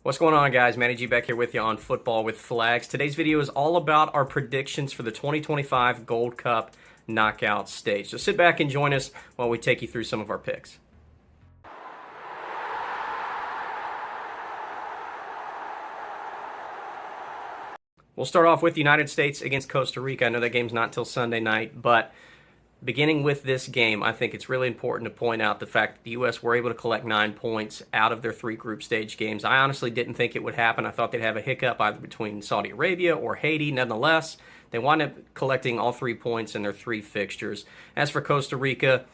What's going on, guys? Manny G back here with you on Football with Flags. Today's video is all about our predictions for the 2025 Gold Cup knockout stage. So sit back and join us while we take you through some of our picks. We'll start off with the United States against Costa Rica. I know that game's not till Sunday night, but beginning with this game, I think it's really important to point out the fact that the U.S. were able to collect 9 points out of their 3 group stage games. I honestly didn't think it would happen. I thought they'd have a hiccup either between Saudi Arabia or Haiti. Nonetheless, they wound up collecting all 3 points in their 3 fixtures. As for Costa Rica,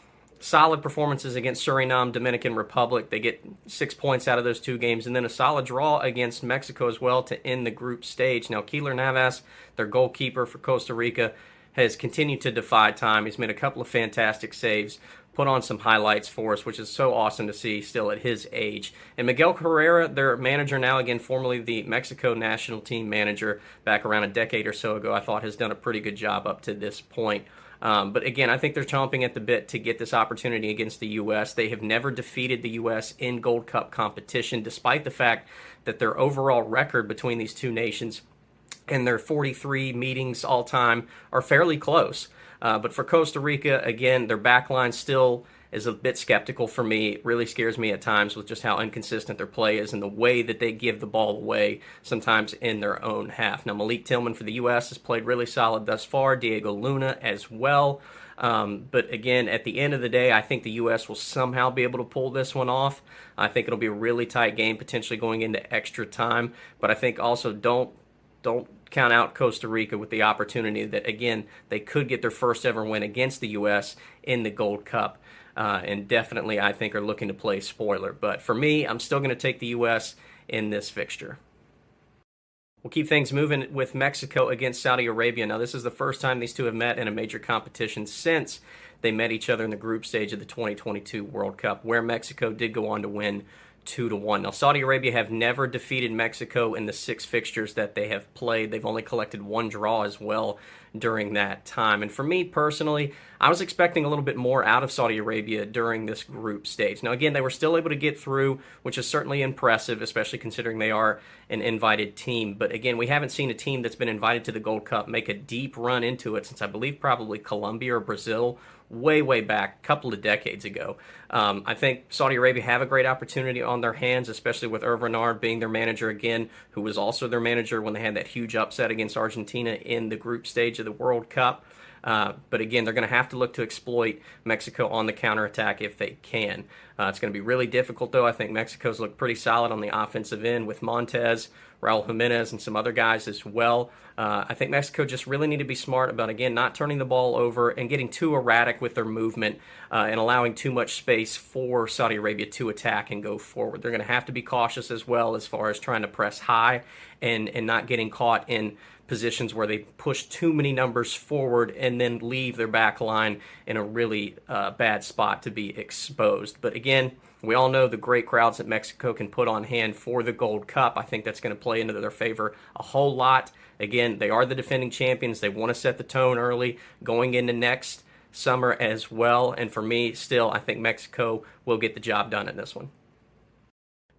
solid performances against Suriname, Dominican Republic. They get 6 points out of those 2 games, and then a solid draw against Mexico as well to end the group stage. Now, Keylor Navas, their goalkeeper for Costa Rica, has continued to defy time. He's made a couple of fantastic saves, put on some highlights for us, which is so awesome to see still at his age. And Miguel Herrera, their manager now, again, formerly the Mexico national team manager back around a decade or so ago, I thought has done a pretty good job up to this point. But again, I think they're chomping at the bit to get this opportunity against the U.S. They have never defeated the U.S. in Gold Cup competition, despite the fact that their overall record between these two nations and their 43 meetings all time are fairly close. But for Costa Rica, again, their backline still is a bit skeptical for me. It really scares me at times with just how inconsistent their play is and the way that they give the ball away sometimes in their own half. Now, Malik Tillman for the U.S. has played really solid thus far. Diego Luna as well. But again, at the end of the day, I think the U.S. will somehow be able to pull this one off. I think it'll be a really tight game, potentially going into extra time. But I think also don't count out Costa Rica with the opportunity that, again, they could get their first ever win against the U.S. in the Gold Cup. And definitely, I think, are looking to play spoiler. But for me, I'm still going to take the U.S. in this fixture. We'll keep things moving with Mexico against Saudi Arabia. Now, this is the first time these two have met in a major competition since they met each other in the group stage of the 2022 World Cup, where Mexico did go on to win 2-1. Now, Saudi Arabia have never defeated Mexico in the 6 fixtures that they have played. They've only collected 1 draw as well during that time. And for me personally, I was expecting a little bit more out of Saudi Arabia during this group stage. Now, again, they were still able to get through, which is certainly impressive, especially considering they are an invited team. But again, we haven't seen a team that's been invited to the Gold Cup make a deep run into it since I believe probably Colombia or Brazil way back a couple of decades ago. I think Saudi Arabia have a great opportunity on their hands, especially with Hervé Renard being their manager again, who was also their manager when they had that huge upset against Argentina in the group stage of the World Cup. But again, they're going to have to look to exploit Mexico on the counterattack if they can. It's going to be really difficult, though. I think Mexico's looked pretty solid on the offensive end with Montez, Raul Jimenez, and some other guys as well. I think Mexico just really need to be smart about, again, not turning the ball over and getting too erratic with their movement and allowing too much space for Saudi Arabia to attack and go forward. They're going to have to be cautious as well as far as trying to press high and not getting caught in positions where they push too many numbers forward and then leave their back line in a really bad spot to be exposed. But again, we all know the great crowds that Mexico can put on hand for the Gold Cup. I think that's going to play into their favor a whole lot. Again, they are the defending champions. They want to set the tone early going into next summer as well. And for me, still, I think Mexico will get the job done in this one.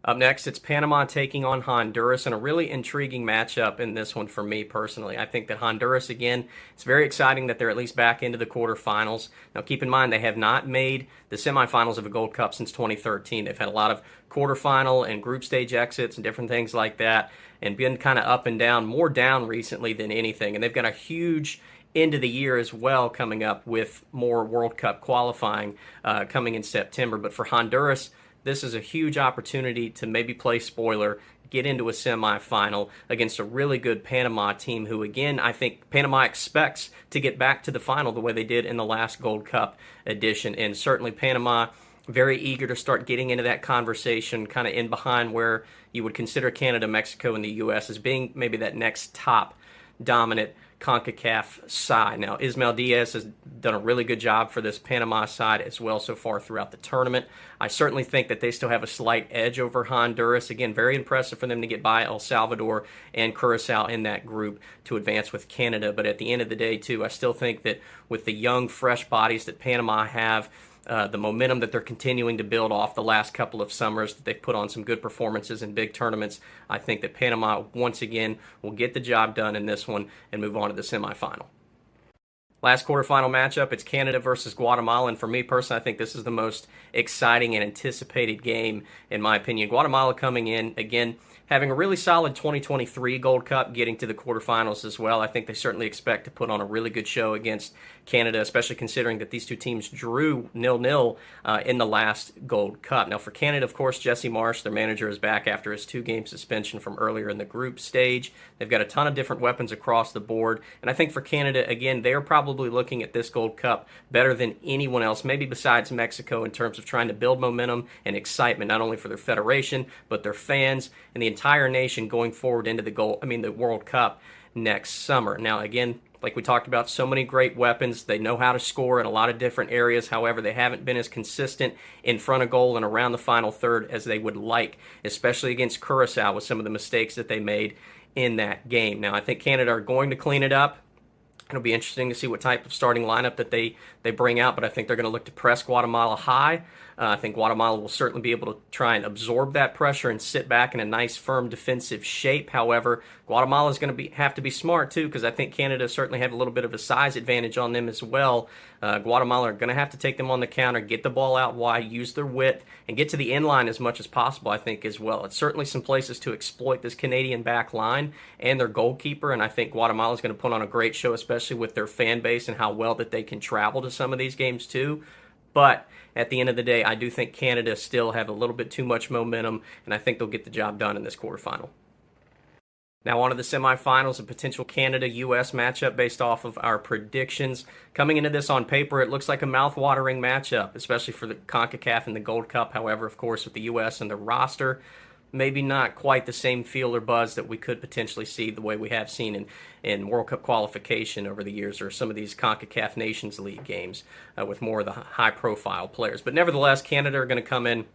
Up next, it's Panama taking on Honduras, and a really intriguing matchup in this one for me personally. I think that Honduras, again, it's very exciting that they're at least back into the quarterfinals. Now, keep in mind, they have not made the semifinals of a Gold Cup since 2013. They've had a lot of quarterfinal and group stage exits and different things like that, and been kind of up and down, more down recently than anything. And they've got a huge end of the year as well coming up with more World Cup qualifying coming in September. But for Honduras, this is a huge opportunity to maybe play spoiler, get into a semifinal against a really good Panama team who, again, I think Panama expects to get back to the final the way they did in the last Gold Cup edition. And certainly Panama very eager to start getting into that conversation, kind of in behind where you would consider Canada, Mexico, and the U.S. as being maybe that next top dominant CONCACAF side. Now, Ismael Diaz has done a really good job for this Panama side as well so far throughout the tournament. I certainly think that they still have a slight edge over Honduras. Again, very impressive for them to get by El Salvador and Curacao in that group to advance with Canada. But at the end of the day, too, I still think that with the young, fresh bodies that Panama have, the momentum that they're continuing to build off the last couple of summers, that they've put on some good performances in big tournaments. I think that Panama, once again, will get the job done in this one and move on to the semifinal. Last quarterfinal matchup, it's Canada versus Guatemala, and for me personally, I think this is the most exciting and anticipated game, in my opinion. Guatemala coming in, again, having a really solid 2023 Gold Cup, getting to the quarterfinals as well. I think they certainly expect to put on a really good show against Canada, especially considering that these two teams drew 0-0 in the last Gold Cup. Now, for Canada, of course, Jesse Marsch, their manager, is back after his 2-game suspension from earlier in the group stage. They've got a ton of different weapons across the board, and I think for Canada, again, they're probably looking at this Gold Cup better than anyone else, maybe besides Mexico, in terms of trying to build momentum and excitement, not only for their federation, but their fans and the entire nation going forward into the World Cup next summer. Now, again, like we talked about, so many great weapons. They know how to score in a lot of different areas. However, they haven't been as consistent in front of goal and around the final third as they would like, especially against Curacao with some of the mistakes that they made in that game. Now, I think Canada are going to clean it up. It'll be interesting to see what type of starting lineup that they bring out, but I think they're going to look to press Guatemala high. I think Guatemala will certainly be able to try and absorb that pressure and sit back in a nice, firm defensive shape. However, Guatemala is going to have to be smart, too, because I think Canada certainly have a little bit of a size advantage on them as well. Guatemala are going to have to take them on the counter, get the ball out wide, use their width, and get to the end line as much as possible, I think, as well. It's certainly some places to exploit this Canadian back line and their goalkeeper, and I think Guatemala is going to put on a great show, especially with their fan base and how well that they can travel to some of these games, too. But at the end of the day, I do think Canada still have a little bit too much momentum, and I think they'll get the job done in this quarterfinal. Now on to the semifinals, a potential Canada-U.S. matchup based off of our predictions. Coming into this on paper, it looks like a mouth-watering matchup, especially for the CONCACAF and the Gold Cup. However, of course, with the U.S. and the roster, maybe not quite the same feel or buzz that we could potentially see the way we have seen in World Cup qualification over the years, or some of these CONCACAF Nations League games with more of the high-profile players. But nevertheless, Canada are going to come in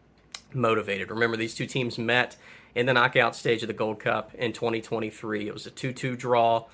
motivated. Remember, these two teams met in the knockout stage of the Gold Cup in 2023. It was a 2-2 draw,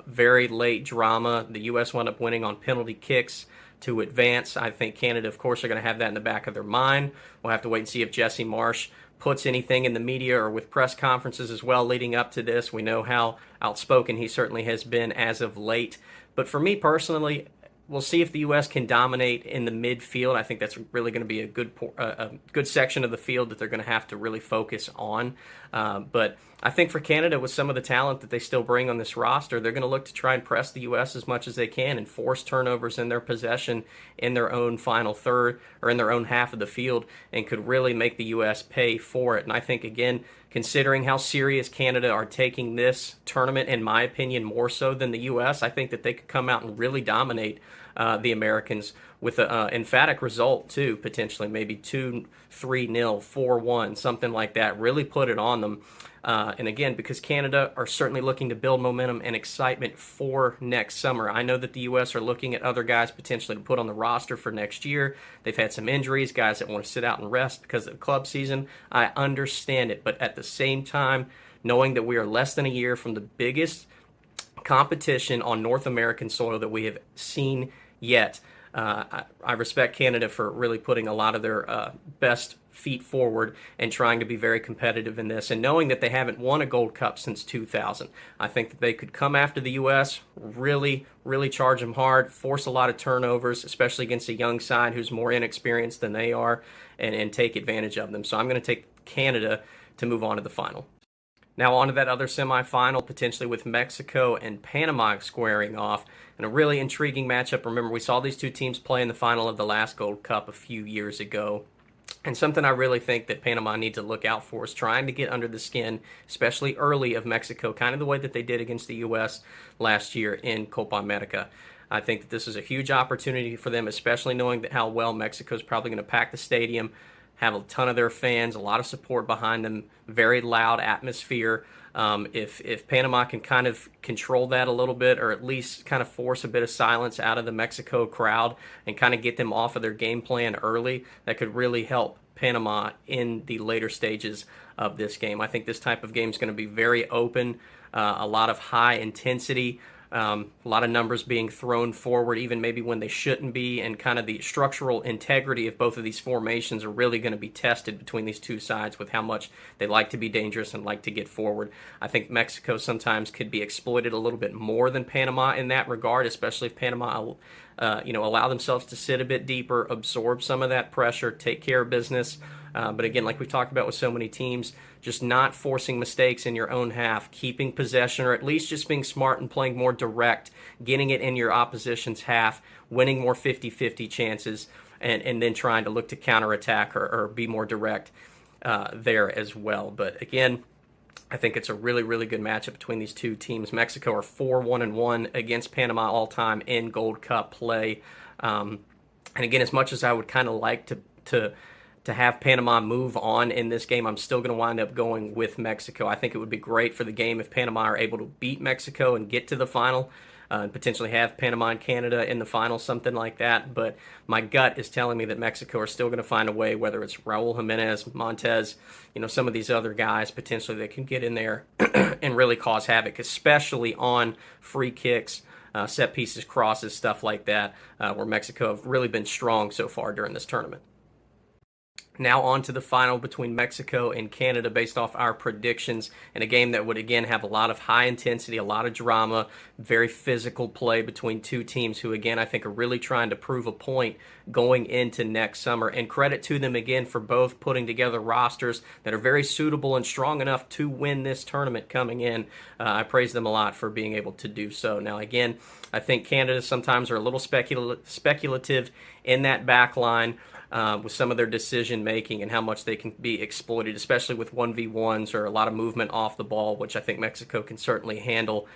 very late drama. The U.S. wound up winning on penalty kicks to advance. I think Canada, of course, are going to have that in the back of their mind. We'll have to wait and see if Jesse Marsch puts anything in the media or with press conferences as well leading up to this. We know how outspoken he certainly has been as of late. But for me personally, we'll see if the U.S. can dominate in the midfield. I think that's really going to be a good section of the field that they're going to have to really focus on. But I think for Canada, with some of the talent that they still bring on this roster, they're going to look to try and press the U.S. as much as they can and force turnovers in their possession in their own final third or in their own half of the field, and could really make the U.S. pay for it. And I think, again, considering how serious Canada are taking this tournament, in my opinion, more so than the U.S., I think that they could come out and really dominate the Americans with an emphatic result, too, potentially. Maybe 2-3-0, 4-1, something like that. Really put it on them. And again, because Canada are certainly looking to build momentum and excitement for next summer. I know that the U.S. are looking at other guys potentially to put on the roster for next year. They've had some injuries, guys that want to sit out and rest because of the club season. I understand it, but at the same time, knowing that we are less than a year from the biggest competition on North American soil that we have seen yet, I respect Canada for really putting a lot of their best feet forward and trying to be very competitive in this, and knowing that they haven't won a Gold Cup since 2000. I think that they could come after the U.S., really charge them hard, force a lot of turnovers, especially against a young side who's more inexperienced than they are, and take advantage of them. So I'm going to take Canada to move on to the final. Now on to that other semifinal, potentially with Mexico and Panama squaring off, and a really intriguing matchup. Remember, we saw these two teams play in the final of the last Gold Cup a few years ago. And something I really think that Panama need to look out for is trying to get under the skin, especially early, of Mexico, kind of the way that they did against the U.S. last year in Copa America. I think that this is a huge opportunity for them, especially knowing that how well Mexico is probably going to pack the stadium, have a ton of their fans, a lot of support behind them, very loud atmosphere. If Panama can kind of control that a little bit, or at least kind of force a bit of silence out of the Mexico crowd and kind of get them off of their game plan early, that could really help Panama in the later stages of this game. I think this type of game is going to be very open, a lot of high intensity. A lot of numbers being thrown forward, even maybe when they shouldn't be, and kind of the structural integrity of both of these formations are really going to be tested between these two sides with how much they like to be dangerous and like to get forward. I think Mexico sometimes could be exploited a little bit more than Panama in that regard, especially if Panama allow themselves to sit a bit deeper, absorb some of that pressure, take care of business. But again, like we talked about with so many teams, just not forcing mistakes in your own half, keeping possession, or at least just being smart and playing more direct, getting it in your opposition's half, winning more 50-50 chances, and then trying to look to counterattack or be more direct there as well. But again, I think it's a really, really good matchup between these two teams. Mexico are 4-1-1 against Panama all time in Gold Cup play. And again, as much as I would kind of like to have Panama move on in this game, I'm still going to wind up going with Mexico. I think it would be great for the game if Panama are able to beat Mexico and get to the final, and potentially have Panama and Canada in the final, something like that. But my gut is telling me that Mexico are still going to find a way, whether it's Raul Jimenez, Montez, some of these other guys potentially that can get in there and really cause havoc, especially on free kicks, set pieces, crosses, stuff like that, where Mexico have really been strong so far during this tournament. Now on to the final between Mexico and Canada based off our predictions, in a game that would again have a lot of high intensity, a lot of drama, very physical play between two teams who again I think are really trying to prove a point going into next summer. And credit to them again for both putting together rosters that are very suitable and strong enough to win this tournament coming in. I praise them a lot for being able to do so. Now again, I think Canada sometimes are a little speculative in that back line. With some of their decision making and how much they can be exploited, especially with 1v1s or a lot of movement off the ball, which I think Mexico can certainly handle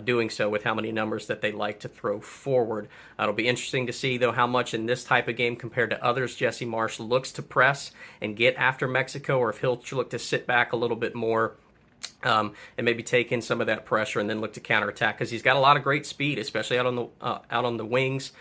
doing so with how many numbers that they like to throw forward. It'll be interesting to see, though, how much in this type of game compared to others Jesse Marsch looks to press and get after Mexico, or if he'll look to sit back a little bit more and maybe take in some of that pressure and then look to counterattack, because he's got a lot of great speed, especially out on the wings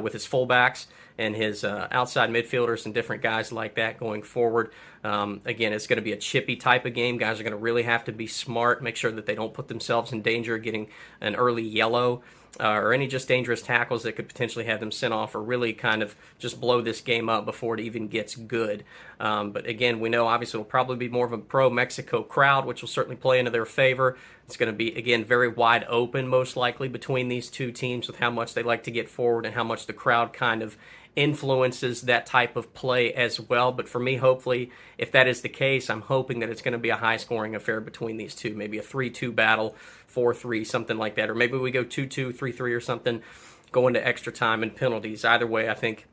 with his fullbacks and his outside midfielders and different guys like that going forward. Again, it's going to be a chippy type of game. Guys are going to really have to be smart, make sure that they don't put themselves in danger of getting an early yellow or any just dangerous tackles that could potentially have them sent off or really kind of just blow this game up before it even gets good. But again, we know obviously it'll probably be more of a pro-Mexico crowd, which will certainly play into their favor. It's going to be, again, very wide open most likely between these two teams with how much they like to get forward and how much the crowd kind of influences that type of play as well. But for me, hopefully, if that is the case, I'm hoping that it's going to be a high-scoring affair between these two, maybe a 3-2 battle, 4-3, something like that, or maybe we go 2-2, 3-3 or something, go into extra time and penalties. Either way, I think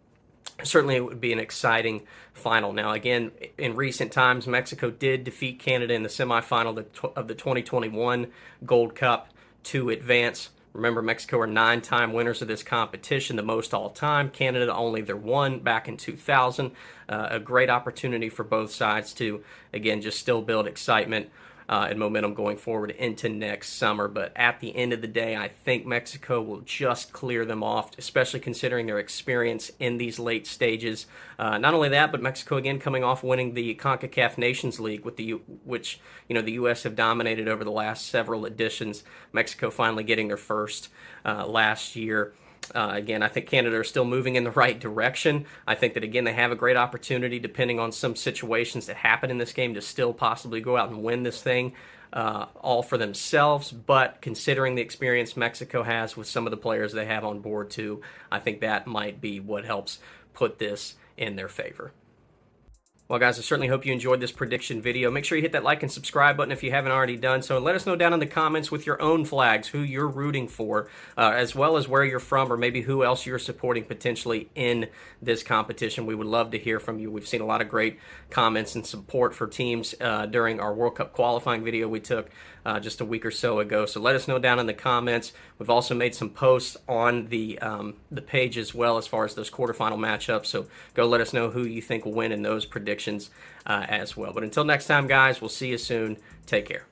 certainly it would be an exciting final. Now, again, in recent times, Mexico did defeat Canada in the semifinal of the 2021 Gold Cup to advance. Remember, Mexico are 9-time winners of this competition, the most all-time. Canada only their one back in 2000. A great opportunity for both sides to, again, just still build excitement and momentum going forward into next summer. But at the end of the day, I think Mexico will just clear them off, especially considering their experience in these late stages. Not only that, but Mexico again coming off winning the CONCACAF Nations League, which the U.S. have dominated over the last several editions. Mexico finally getting their first last year. Again, I think Canada are still moving in the right direction. I think that, again, they have a great opportunity, depending on some situations that happen in this game, to still possibly go out and win this thing all for themselves. But considering the experience Mexico has with some of the players they have on board, too, I think that might be what helps put this in their favor. Well, guys, I certainly hope you enjoyed this prediction video. Make sure you hit that like and subscribe button if you haven't already done so. And let us know down in the comments with your own flags who you're rooting for, as well as where you're from or maybe who else you're supporting potentially in this competition. We would love to hear from you. We've seen a lot of great comments and support for teams during our World Cup qualifying video we took just a week or so ago. So let us know down in the comments. We've also made some posts on the page as well as far as those quarterfinal matchups. So go let us know who you think will win in those predictions as well. But until next time, guys, we'll see you soon. Take care.